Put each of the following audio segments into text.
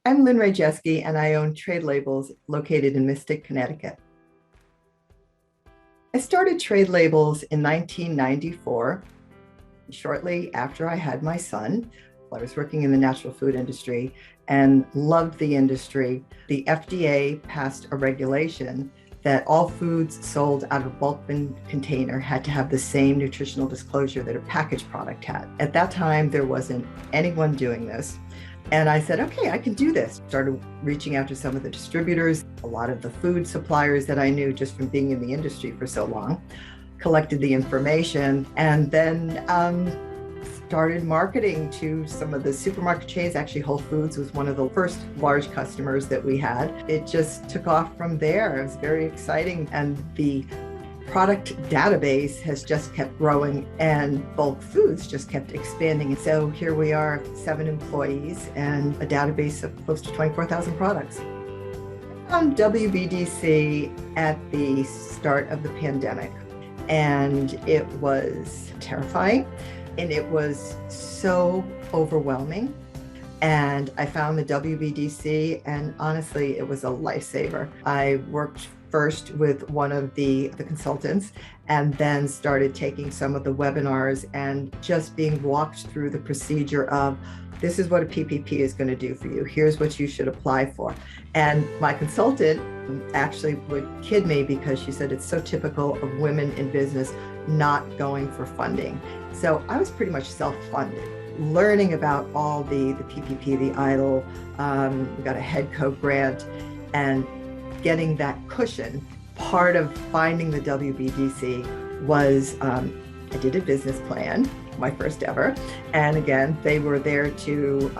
I'm Lynn Radjewski, and I own Trade Labels located in Mystic, Connecticut. I started Trade Labels in 1994, shortly after I had my son. I was working in the natural food industry and loved the industry. The FDA passed a regulation that all foods sold out of a bulk bin container had to have the same nutritional disclosure that a packaged product had. At that time, there wasn't anyone doing this. And I said, okay, I can do this. Started reaching out to some of the distributors, a lot of the food suppliers that I knew just from being in the industry for so long, collected the information, and then started marketing to some of the supermarket chains. Actually, Whole Foods was one of the first large customers that we had. It just took off from there. It was very exciting. And the product database has just kept growing, and bulk foods just kept expanding. And so here we are, 7 employees and a database of close to 24,000 products. I found WBDC at the start of the pandemic, and it was terrifying, and it was so overwhelming. And I found the WBDC, and honestly, it was a lifesaver. I worked first with one of the consultants, and then started taking some of the webinars and just being walked through the procedure of, this is what a PPP is going to do for you. Here's what you should apply for. And my consultant actually would kid me because she said it's so typical of women in business not going for funding. So I was pretty much self-funded, learning about all the PPP, the EIDL, we got a head co-grant, and getting that cushion. Part of finding the WBDC was I did a business plan, my first ever. And again, they were there to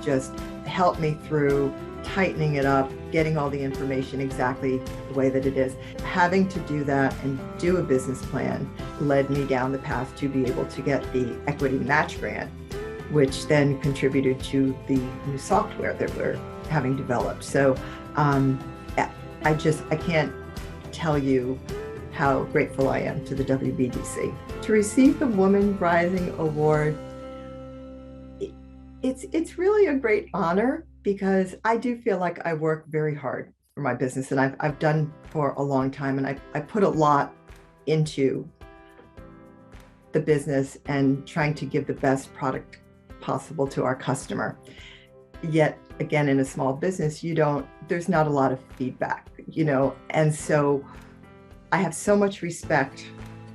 just help me through tightening it up, getting all the information exactly the way that it is. Having to do that and do a business plan led me down the path to be able to get the equity match grant, which then contributed to the new software that we're having developed. So I can't tell you how grateful I am to the WBDC. To receive the Woman Rising Award, it's really a great honor, because I do feel like I work very hard for my business, and I've done for a long time, and I put a lot into the business and trying to give the best product possible to our customer. Yet again, in a small business, there's not a lot of feedback, and so I have so much respect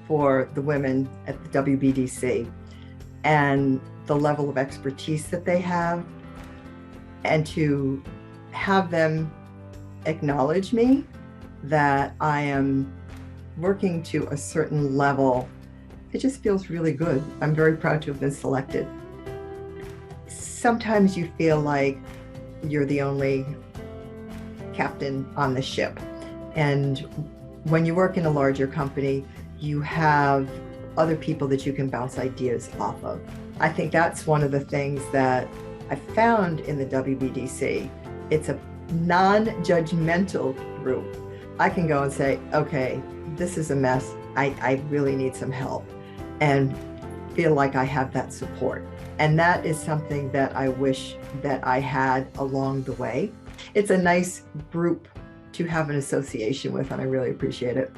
for the women at the WBDC and the level of expertise that they have, and to have them acknowledge me that I am working to a certain level. It just feels really good. I'm very proud to have been selected. Sometimes you feel like you're the only captain on the ship. And when you work in a larger company, you have other people that you can bounce ideas off of. I think that's one of the things that I found in the WBDC. It's a non-judgmental group. I can go and say, okay, this is a mess. I really need some help, and feel like I have that support. And that is something that I wish that I had along the way. It's a nice group to have an association with, and I really appreciate it.